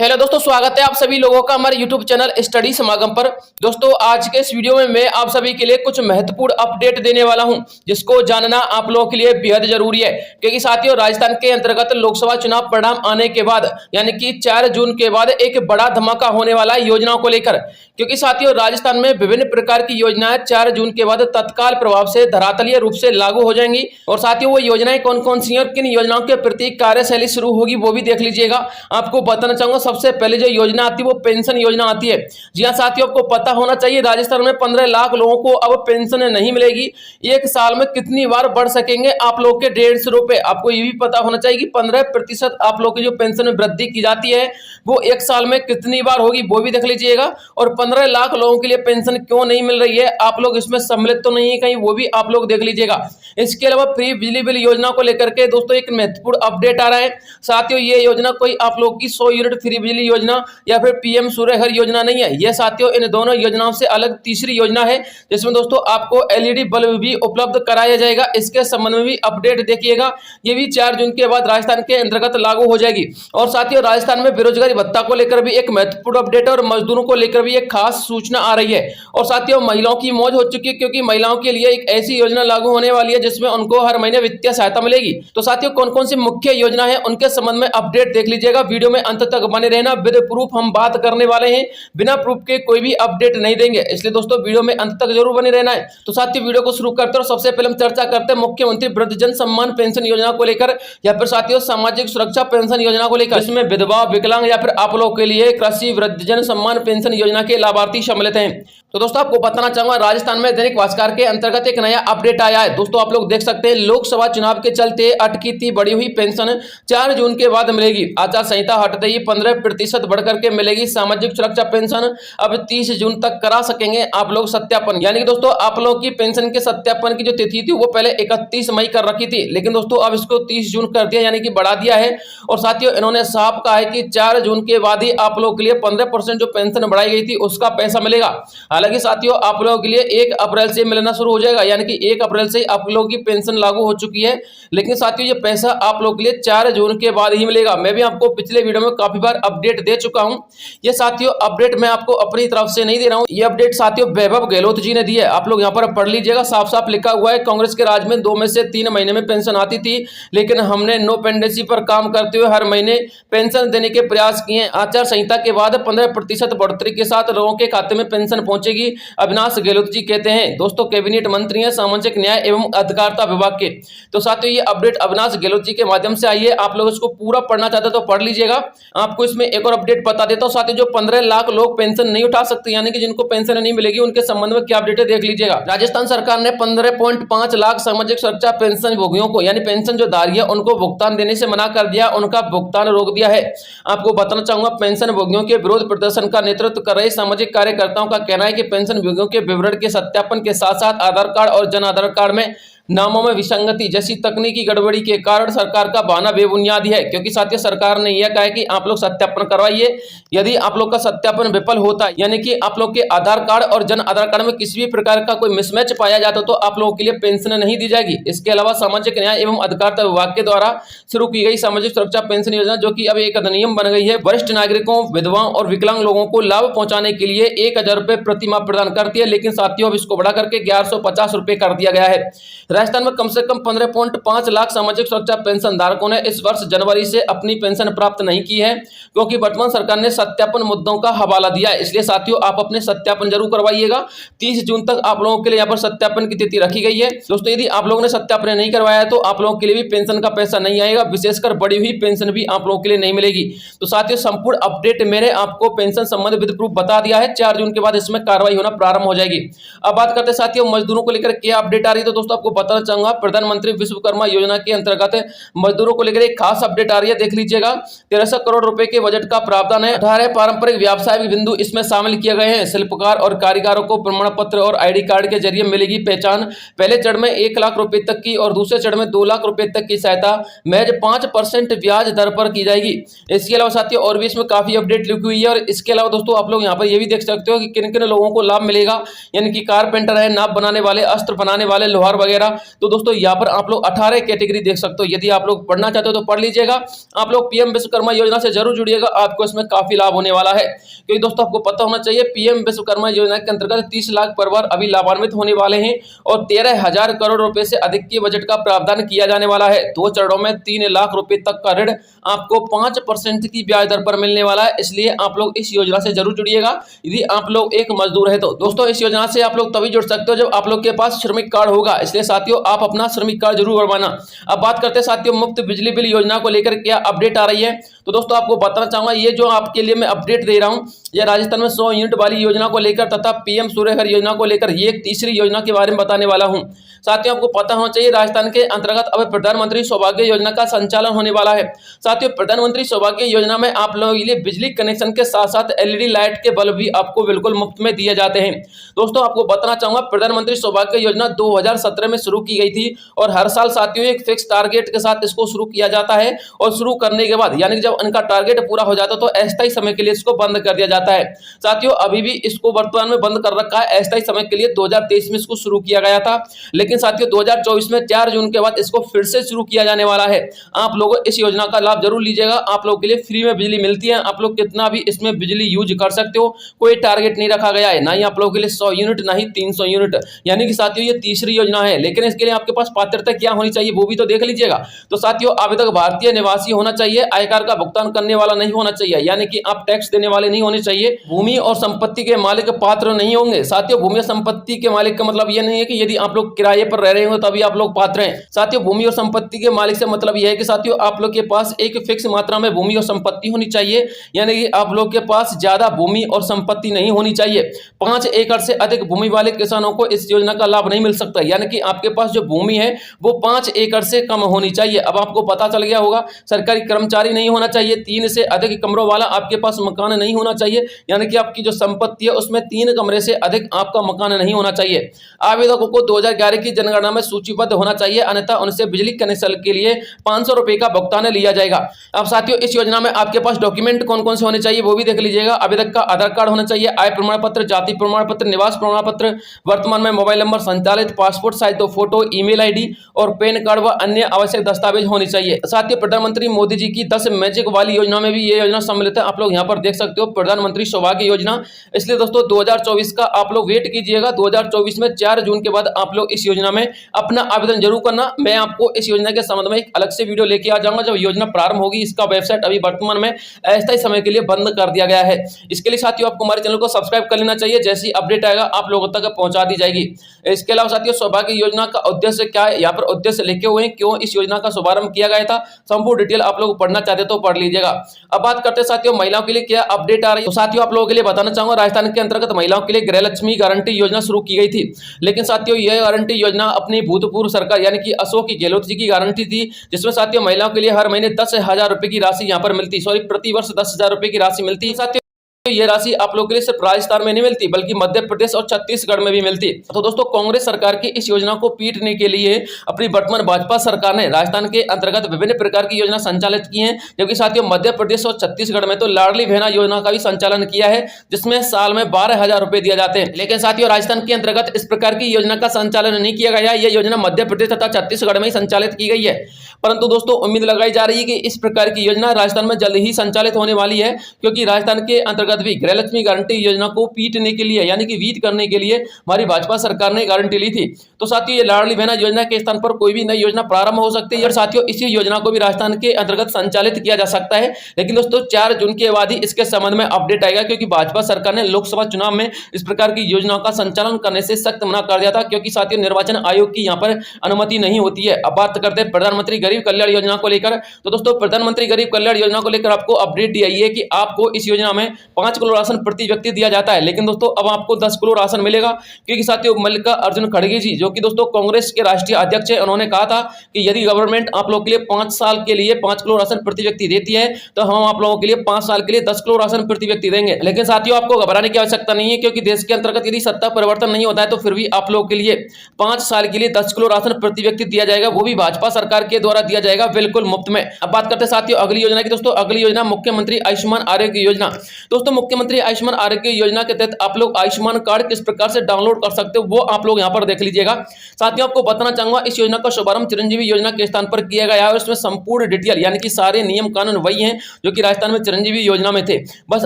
Hello दोस्तों, स्वागत है आप सभी लोगों का हमारे YouTube चैनल स्टडी समागम पर। दोस्तों, आज के इस वीडियो में मैं आप सभी के लिए कुछ महत्वपूर्ण अपडेट देने वाला हूं, जिसको जानना आप लोगों के लिए बेहद जरूरी है। क्योंकि साथियों, राजस्थान के अंतर्गत लोकसभा चुनाव परिणाम आने के बाद यानी कि 4 जून के बाद एक बड़ा धमाका होने वाला है योजनाओं को लेकर। क्योंकि साथियों, राजस्थान में विभिन्न प्रकार की योजनाएं 4 जून के बाद तत्काल प्रभाव से धरातलीय रूप से लागू हो जाएंगी। और साथियों, वो योजनाएं कौन कौन सी हैं और किन योजनाओं के प्रति कार्यशैली शुरू होगी वो भी देख लीजिएगा। आपको बताना चाहूंगा, सबसे पहले जो योजना आती है वो पेंशन योजना आती है। जी हां साथियों, आपको पता होना चाहिए राजस्थान में 15 लाख लोगों को अब पेंशन नहीं मिलेगी। एक साल में कितनी बार बढ़ सकेंगे आप लोग के 150 रुपए। आपको ये भी पता होना चाहिए कि 15% आप लोग की जो पेंशन में वृद्धि की जाती है वो एक साल में कितनी बार होगी वो भी देख लीजिएगा। और 15 लाख लोगों के लिए पेंशन क्यों नहीं मिल रही है, आप लोग इसमें सम्मिलित तो नहीं है कहीं, वो भी आप लोग देख लीजिएगा। इसके अलावा फ्री बिजली बिल योजना को लेकर के दोस्तों एक महत्वपूर्ण अपडेट आ रहा है। साथियों, ये योजना कोई आप लोग की 100 यूनिट फ्री बिजली योजना या फिर पीएम सूर्य घर योजना नहीं है। यह साथियों इन दोनों योजनाओं से अलग तीसरी योजना है, जिसमें दोस्तों आपको एलईडी बल्ब भी उपलब्ध कराया जाएगा। इसके संबंध में भी अपडेट देखिएगा। ये भी 4 जून के बाद राजस्थान के अंतर्गत लागू हो जाएगी। और साथियों, राजस्थान में बेरोजगारी भत्ता को लेकर भी एक महत्वपूर्ण अपडेट है और मजदूरों को लेकर भी एक खास सूचना आ रही है। और साथियों, महिलाओं की मौज हो चुकी है, क्योंकि महिलाओं के लिए एक ऐसी योजना लागू होने वाली है जिसमें उनको हर महीने वित्तीय सहायता मिलेगी। तो साथियों, कौन कौन सी मुख्य योजना है उनके संबंध में अपडेट देख लीजिएगा। वीडियो में अंत तक बने रहना। विद प्रूफ हम बात करने वाले हैं, बिना प्रूफ के कोई भी अपडेट नहीं देंगे, इसलिए दोस्तों वीडियो में अंत तक जरूर बने रहना है। तो साथियों, वीडियो को शुरू करते हैं और सबसे पहले हम चर्चा करते हैं मुख्यमंत्री वृद्धजन सम्मान पेंशन योजना को लेकर या फिर साथियों सामाजिक सुरक्षा पेंशन योजना को लेकर। इसमें विधवा, विकलांग या फिर आप लोगों के लिए कृषि वृद्धजन सम्मान पेंशन योजना के लाभार्थी सम्मिलित हैं। तो दोस्तों, आपको बताना चाहूंगा, राजस्थान में दैनिक भास्कर के अंतर्गत एक नया अपडेट आया है। दोस्तों, आप लोग देख सकते हैं, लोकसभा चुनाव के चलते अटकी थी बढ़ी हुई पेंशन 4 जून के बाद मिलेगी। आचार संहिता हटते ही 15% बढ़कर के मिलेगी। सामाजिक सुरक्षा पेंशन अब 30 जून तक करा सकेंगे आप लोग सत्यापन। यानी कि दोस्तों, आप लोग की पेंशन के सत्यापन की जो तिथि थी वो पहले 31 मई कर रखी थी, लेकिन दोस्तों अब इसको 30 जून कर दिया, यानी कि बढ़ा दिया है। और साथियों, इन्होंने साफ कहा है कि 4 जून के बाद ही आप लोग के लिए 15% जो पेंशन बढ़ाई गई थी उसका पैसा मिलेगा। हालांकि साथियों, आप लोगों के लिए 1 अप्रैल से मिलना शुरू हो जाएगा, यानी कि 1 अप्रैल से आप लोगों की पेंशन लागू हो चुकी है। लेकिन साथियों, ये पैसा आप लोग के लिए 4 जून के बाद ही मिलेगा। मैं भी आपको पिछले वीडियो में काफी बार अपडेट दे चुका हूं। ये साथियों अपडेट मैं आपको अपनी तरफ से नहीं दे रहा हूं, ये अपडेट साथियों वैभव गहलोत जी ने दी है। आप लोग यहां पर पढ़ लीजिएगा, साफ साफ लिखा हुआ है, कांग्रेस के राज में 2 में से 3 महीने में पेंशन आती थी, लेकिन हमने नो पेंडेंसी पर काम करते हुए हर महीने पेंशन देने के प्रयास किए। आचार संहिता के बाद 15% बढ़ोतरी के साथ लोगों के खाते में पेंशन पहुंचेगी, अविनाश गहलोत जी कहते हैं। दोस्तों, कैबिनेट मंत्री हैं सामाजिक न्याय एवं अधिकारिता विभाग के। तो साथियों, ये अपडेट अविनाश गहलोत जी के माध्यम से आई है। आप लोग इसको पूरा पढ़ना चाहते तो पढ़ लीजिएगा। आपको इसमें एक और अपडेट बता देता हूं साथियों, जो 15 लाख लोग पेंशन नहीं उठा सकते, यानी कि जिनको पेंशन नहीं मिलेगी, उनके संबंध में क्या अपडेट है देख लीजिएगा। राजस्थान सरकार ने 15.5 लाख सामाजिक सुरक्षा पेंशन भोगियों को, यानी पेंशन जो धारी है उनको भुगतान देने से मना कर दिया, उनका भुगतान रोक दिया है। आपको बताना चाहूंगा, पेंशन भोगियों के विरोध प्रदर्शन का नेतृत्व कर रहे सामाजिक कार्यकर्ताओं का कहना है कि पेंशन भोगियों के विवरण के सत्यापन के साथ साथ आधार कार्ड और जन आधार कार्ड में नामों में विसंगति जैसी तकनीकी गड़बड़ी के कारण सरकार का बहाना बेबुनियादी है। क्योंकि साथियों, सरकार ने यह कहा है कि आप लोग सत्यापन करवाइए। यदि आप लोग का सत्यापन विफल होता है, यानी कि आप लोग के आधार कार्ड और जन आधार कार्ड में किसी भी प्रकार का कोई मिसमैच पाया जाता तो आप लोगों के लिए पेंशन नहीं दी जाएगी। इसके अलावा सामाजिक न्याय एवं अधिकारिता विभाग के द्वारा शुरू की गई सामाजिक सुरक्षा पेंशन योजना, जो कि अब एक अधिनियम बन गई है, वरिष्ठ नागरिकों, विधवाओं और विकलांग लोगों को लाभ पहुंचाने के लिए 1000 रुपए प्रति माह प्रदान करती है। लेकिन साथियों, अब इसको बढ़ा करके 1150 रुपए कर दिया गया है। राजस्थान में कम से कम 15.5 लाख सामाजिक सुरक्षा पेंशन धारकों ने इस वर्ष जनवरी से अपनी पेंशन प्राप्त नहीं की है, क्योंकि वर्तमान सरकार ने सत्यापन मुद्दों का हवाला दिया है। इसलिए साथियों, आप अपने सत्यापन जरूर करवाइएगा। 30 जून तक आप लोगों के लिए यहाँ पर सत्यापन की तिथि रखी गई है। दोस्तों, यदि आप लोगों ने सत्यापन नहीं करवाया तो आप लोगों के लिए भी पेंशन का पैसा नहीं आएगा, विशेषकर बढ़ी हुई पेंशन भी आप लोगों के लिए नहीं मिलेगी। तो साथियों, संपूर्ण अपडेट मैंने आपको पेंशन संबंधी विद प्रूफ बता दिया है। 4 जून के बाद इसमें कार्रवाई होना प्रारंभ हो जाएगी। अब बात करते हैं साथियों मजदूरों को लेकर क्या अपडेट आ रही है। तो दोस्तों, आपको बताना चाहूंगा, प्रधानमंत्री विश्वकर्मा योजना के अंतर्गत मजदूरों को लेकर एक खास अपडेट आ रही है, देख लीजिएगा। 1300 करोड़ रुपए के बजट का प्रावधान है। 18 पारंपरिक व्यवसाय बिंदु इसमें शामिल किए गए हैं। शिल्पकार और कारीगरों को प्रमाण पत्र और आईडी कार्ड के जरिए मिलेगी पहचान। पहले चरण में 1 लाख रुपए तक की और दूसरे चरण में 2 लाख रुपए तक की सहायता महज 5% ब्याज दर पर की जाएगी। इसके अलावा साथियों, और भी इसमें काफी अपडेट लिखी हुई है। और इसके अलावा दोस्तों, आप लोग यहाँ पर ये भी देख सकते हो कि किन किन लोगों को लाभ मिलेगा, यानी कि कारपेंटर है, नाप बनाने वाले, अस्त्र बनाने वाले, लोहार वगैरह, तो दोस्तों यहाँ पर आप लोग 18 कैटेगरी देख सकते हो। यदि आप लोग पढ़ना चाहते हो तो पढ़ लीजिएगा। आप लोग पीएम विश्वकर्मा योजना से जरूर जुड़िएगा, आपको इसमें काफी लाभ होने वाला है। क्योंकि दोस्तों आपको पता होना चाहिए पीएम विश्वकर्मा योजना के अंतर्गत 30 लाख परिवार अभी लाभान्वित होने वाले हैं और 13,000 करोड़ रुपए से अधिक की बजट का प्रावधान किया जाने वाला है। 2 चरणों में 3 लाख रुपए तक का ऋण आपको 5% की ब्याज दर पर मिलने वाला है। इसलिए आप लोग इस योजना से जरूर जुड़िएगा यदि आप लोग एक मजदूर है तो। दोस्तों इस योजना से आप लोग तभी जुड़ सकते हो जब आप लोग के पास श्रमिक कार्ड होगा, इसलिए साथियों आप अपना श्रमिक कार्ड जरूर बनवाना। अब बात करते हैं साथियों मुफ्त बिजली बिल योजना को लेकर क्या अपडेट आ रही है। तो दोस्तों आपको बताना चाहूंगा ये जो आपके लिए मैं अपडेट दे रहा हूं, यह राजस्थान में 100 यूनिट वाली योजना को लेकर तथा पीएम सूर्य घर योजना को लेकर ये एक तीसरी योजना के बारे में बताने वाला हूं। साथियों आपको पता होना चाहिए राजस्थान के अंतर्गत अब प्रधानमंत्री सौभाग्य योजना का संचालन होने वाला है। साथियों प्रधानमंत्री सौभाग्य योजना में आप लोगों के लिए बिजली कनेक्शन के साथ साथ एलईडी लाइट के बल्ब भी आपको बिल्कुल मुफ्त में दिए जाते हैं। दोस्तों आपको बताना चाहूंगा प्रधानमंत्री सौभाग्य योजना 2017 में शुरू की गई थी और हर साल साथियों एक फिक्स टारगेट के साथ इसको शुरू किया जाता है और शुरू करने के बाद यानी जब इनका टारगेट पूरा हो जाता है तो अस्थायी समय के लिए इसको बंद कर दिया जाता है। साथियों अभी भी इसको वर्तमान में बंद कर रखा है, अस्थायी समय के लिए 2023 में इसको शुरू किया गया था, लेकिन साथियों 2024 में 4 जून के बाद इसको फिर से शुरू किया जाने वाला है। आप लोग इस योजना का लाभ जरूर लीजिएगा। आप लोग के लिए फ्री में बिजली मिलती है, आप लोग कितना भी इसमें बिजली यूज कर सकते हो, कोई टारगेट नहीं रखा गया है, ना ही आप लोगों के लिए 100 यूनिट ना ही 300 यूनिट, यानी कि साथियों ये तीसरी योजना है। लेकिन इसके लिए आपके पास पात्रता क्या होनी चाहिए वो भी तो देख लीजिएगा। तो साथियों अभी तक भारतीय निवासी होना चाहिए, आयकर का भुगतान करने वाला नहीं होना चाहिए, यानी कि आप टैक्स देने वाले नहीं होने चाहिए, भूमि और संपत्ति के मालिक पात्र नहीं होंगे। साथियों भूमि और संपत्ति के मालिक का मतलब यह नहीं है कि यदि आप लोग किराए पर रह रहे हो तभी आप लोग पात्र हैं। साथियों भूमि और संपत्ति के मालिक से मतलब यह है कि साथियों आप लोग के पास एक फिक्स मात्रा में भूमि और संपत्ति होनी चाहिए, यानी कि आप लोग के पास ज्यादा भूमि और संपत्ति नहीं होनी चाहिए। 5 एकड़ से अधिक भूमि वाले किसानों को इस योजना का लाभ नहीं मिल सकता, यानी कि आपके पास जो भूमि है वो 5 एकड़ से कम होनी चाहिए। अब आपको पता चल गया होगा सरकारी कर्मचारी नहीं होना चाहिए, 3 से अधिक कमरों वाला आपके पास मकान नहीं होना चाहिए, यानी कि आपकी जो संपत्ति है उसमें 3 कमरे से अधिक आपका मकान नहीं होना चाहिए। आवेदकों को 2011 की जनगणना में सूचीबद्ध होना चाहिए, अन्यथा उनसे बिजली कनेक्शन के लिए 500 रुपए का भुगतान लिया जाएगा। अब साथियों इस योजना में आपके पास डॉक्यूमेंट कौन कौन से होने चाहिए वो भी देख लीजिएगा। आवेदक का आधार कार्ड होना चाहिए, आय प्रमाण पत्र, जाति प्रमाण पत्र, निवास प्रमाण पत्र, वर्तमान में मोबाइल नंबर संचालित, passport size 2 photo, email ID और पैन कार्ड व अन्य आवश्यक दस्तावेज होने चाहिए। साथियों प्रधानमंत्री मोदी जी की 10 मैजिक वाली योजना में भी ये योजना सम्मिलित है। आप लोग यहाँ पर देख सकते हो प्रधानमंत्री सौभाग्य योजना। इसलिए दोस्तों 2024 का आप लोग वेट कीजिएगा, 2024 में 4 जून के बाद आप लोग इस योजना में अपना आवेदन जरूर करना। मैं आपको इस योजना के संबंध में एक अलग से वीडियो लेके आ जाऊंगा जब योजना प्रारंभ होगी। इसका वेबसाइट अभी वर्तमान में अस्थायी समय के लिए बंद कर दिया गया है। इसके लिए साथियों आपको हमारे चैनल को सब्सक्राइब कर लेना चाहिए, जैसी अपडेट आएगा आप लोगों तक पहुंचा दी जाएगी। इसके अलावा साथियों सौभाग्य योजना का उद्देश्य क्या है, यहाँ पर उद्देश्य लिखे हुए हैं, क्यों इस योजना का शुभारंभ किया गया था, संपूर्ण डिटेल आप लोग पढ़ना चाहते तो पढ़ लीजिएगा। अब बात करते हैं साथियों महिलाओं के लिए क्या अपडेट आ रही है। तो साथियों आप लोगों के लिए बताना चाहूंगा राजस्थान के अंतर्गत महिलाओं के लिए गृहलक्ष्मी गारंटी योजना शुरू की गई थी, लेकिन साथियों यह गारंटी योजना अपनी भूतपूर्व सरकार यानी कि अशोक गहलोत जी की गारंटी थी, जिसमें साथियों महिलाओं के लिए हर महीने 10,000 रुपए की राशि यहाँ पर मिलती, प्रति वर्ष 10,000 रुपए की राशि मिलती। साथियों ये राशि आप लोगों के लिए सिर्फ राजस्थान में नहीं मिलती बल्कि मध्य प्रदेश और छत्तीसगढ़ में भी मिलती। तो दोस्तों कांग्रेस सरकार की इस योजना को पीटने के लिए अपनी वर्तमान भाजपा सरकार ने राजस्थान के अंतर्गत विभिन्न प्रकार की योजना संचालित की है, जबकि साथियों मध्य प्रदेश और छत्तीसगढ़ में तो लाडली बहना योजना का भी संचालन किया है, जिसमें साल में 12,000 रुपए दिए जाते हैं। लेकिन साथियों राजस्थान के अंतर्गत इस प्रकार की योजना का संचालन नहीं किया गया। यह योजना मध्य प्रदेश तथा छत्तीसगढ़ में ही संचालित की गई है, परंतु दोस्तों उम्मीद लगाई जा रही है कि इस प्रकार की योजना राजस्थान में जल्द ही संचालित होने वाली है, क्योंकि राजस्थान के अंतर्गत भी गृहलक्ष्मी गारंटी योजना को पीटने के लिए यानी कि वीट करने के लिए हमारी भाजपा सरकार ने गारंटी ली थी। तो साथियों ये लाडली बहना योजना के स्थान पर कोई भी नई योजना प्रारंभ हो सकती है और साथियों इसी योजना को भी राजस्थान के अंतर्गत संचालित किया जा सकता है। लेकिन दोस्तों 4 जून के बाद ही इसके संबंध में अपडेट आएगा, क्योंकि भाजपा सरकार ने लोकसभा चुनाव में इस प्रकार की योजनाओं का संचालन करने से सख्त मना कर दिया था, क्योंकि साथियों निर्वाचन आयोग की यहाँ पर अनुमति नहीं होती है। अब बात करते हैं प्रधानमंत्री गरीब कल्याण योजना को लेकर। तो दोस्तों प्रधानमंत्री गरीब कल्याण योजना को लेकर आपको अपडेट दी है कि आपको इस योजना में 5 किलो राशन प्रति व्यक्ति दिया जाता है, लेकिन दोस्तों अब आपको 10 किलो राशन मिलेगा, क्योंकि साथियों मल्लिकार्जुन खड़गे जी जो कि दोस्तों कांग्रेस के राष्ट्रीय अध्यक्ष है, उन्होंने कहा था कि यदि गवर्नमेंट आप लोग के लिए 5 साल के लिए 5 किलो राशन प्रति व्यक्ति देती है तो हम आप लोगों के लिए 5 साल के लिए 10 किलो राशन प्रति व्यक्ति देंगे। लेकिन साथियों आपको घबराने की आवश्यकता नहीं है, क्योंकि देश के अंतर्गत यदि सत्ता परिवर्तन नहीं होता है तो फिर भी आप लोगों के लिए 5 साल के लिए 10 किलो राशन प्रति व्यक्ति दिया जाएगा, वो भी भाजपा सरकार के द्वारा दिया जाएगा बिल्कुल मुफ्त में। अब बात करते हैं साथियों अगली योजना की। दोस्तों अगली योजना मुख्यमंत्री आयुष्मान आरोग्य योजना। दोस्तों दोस्तों मुख्यमंत्री आयुष्मान आरोग्य योजना के तहत आप लोग आयुष्मान कार्ड किस प्रकार से डाउनलोड कर सकते हो वो आप लोग यहाँ पर देख लीजिएगा। साथियों आपको बताना चाहूंगा इस योजना का शुभारंभ चिरंजीवी योजना के स्थान पर किया गया है और इसमें संपूर्ण डिटेल यानी कि सारे नियम कानून वही हैं जो कि राजस्थान में चिरंजीवी योजना में थे। बस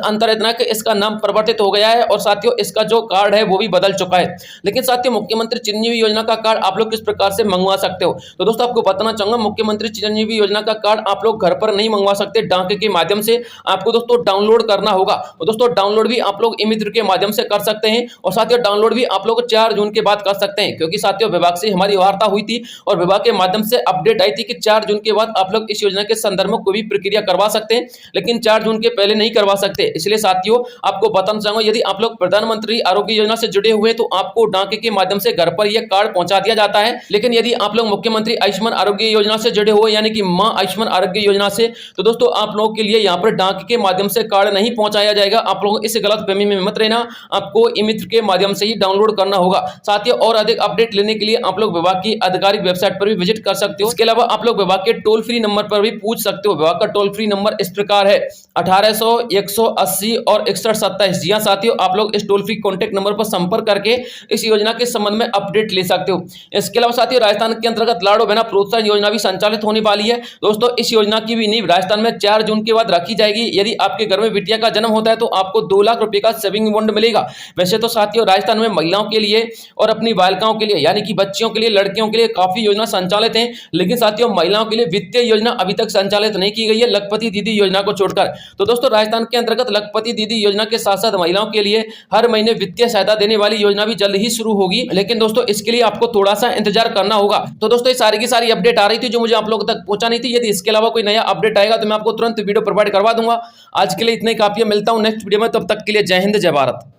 अंतर इतना कि इसका नाम परिवर्तित हो गया है और साथियों इसका जो कार्ड है वो भी बदल चुका है। लेकिन साथियों मुख्यमंत्री चिरंजीवी योजना का कार्ड आप लोग किस प्रकार से मंगवा सकते हो, तो दोस्तों आपको बताना चाहूंगा मुख्यमंत्री चिरंजीवी योजना का कार्ड आप लोग घर पर नहीं मंगवा सकते, डाक के माध्यम से आपको दोस्तों डाउनलोड करना होगा। और दोस्तों डाउनलोड भी आप लोग ई-मित्र के माध्यम से कर सकते हैं और साथियों डाउनलोड भी आप लोग 4 जून के बाद कर सकते हैं, क्योंकि साथियों विभाग से हमारी वार्ता हुई थी और विभाग के माध्यम से अपडेट आई थी कि 4 जून के बाद आप लोग इस योजना के संदर्भ में कोई भी प्रक्रिया करवा सकते हैं, लेकिन 4 जून के पहले नहीं करवा सकते। इसलिए साथियों आपको बताना चाहूंगा यदि आप लोग प्रधानमंत्री आरोग्य योजना से जुड़े हुए तो आपको डाक के माध्यम से घर पर यह कार्ड पहुंचा दिया जाता है। लेकिन यदि आप लोग मुख्यमंत्री आयुष्मान आरोग्य योजना से जुड़े हुए यानी कि मां आयुष्मान आरोग्य योजना से, तो दोस्तों आप लोगों के लिए यहाँ पर डाक के माध्यम से कार्ड नहीं पहुंचाया जाएगा। आप लोग इस गलतफहमी में मत रहना, आपको ई-मित्र के माध्यम से ही डाउनलोड करना होगा। साथियों और अधिक अपडेट लेने के लिए आप लोग विभाग की आधिकारिक वेबसाइट पर भी विजिट कर सकते हो। इसके अलावा आप लोग विभाग के टोल फ्री नंबर पर भी पूछ सकते हो। विभाग का टोल फ्री नंबर इस प्रकार है 1800 180 और 6127। जी हाँ साथियों आप लोग इस टोल फ्री कॉन्टैक्ट नंबर पर संपर्क करके इस योजना के संबंध में अपडेट ले सकते हो। इसके अलावा साथियों राजस्थान के अंतर्गत लाड़ो बहना प्रोत्साहन योजना भी संचालित होने वाली है। दोस्तों इस योजना की भी नींव राजस्थान में 4 जून के बाद रखी जाएगी। यदि आपके घर में बिटिया का जन्म होता है तो आपको 2 लाख रुपए का सेविंग बॉन्ड मिलेगा। वैसे तो साथियों राजस्थान में महिलाओं के लिए और अपनी बालिकाओं के लिए यानी कि बच्चियों के लिए, लड़कियों के लिए काफी योजना संचालित है, लेकिन साथियों महिलाओं के लिए वित्तीय योजना अभी तक संचालित नहीं की गई है, लखपति दीदी योजना को छोड़कर। तो दोस्तों राजस्थान के अंतर्गत लखपति दीदी योजना के साथ साथ महिलाओं के लिए हर महीने वित्तीय सहायता देने वाली योजना भी जल्द ही शुरू होगी, लेकिन दोस्तों इसके लिए आपको थोड़ा सा इंतजार करना होगा। तो दोस्तों ये सारी की सारी अपडेट आ रही थी जो मुझे आप लोगों तक पहुंचानी थी। यदि इसके अलावा कोई नया अपडेट आएगा तो मैं आपको तुरंत वीडियो प्रोवाइड करवा दूंगा। आज के लिए इतना ही काफी है, मिलता हूं नेक्स्ट वीडियो में, तब तक के लिए जय हिंद जय भारत।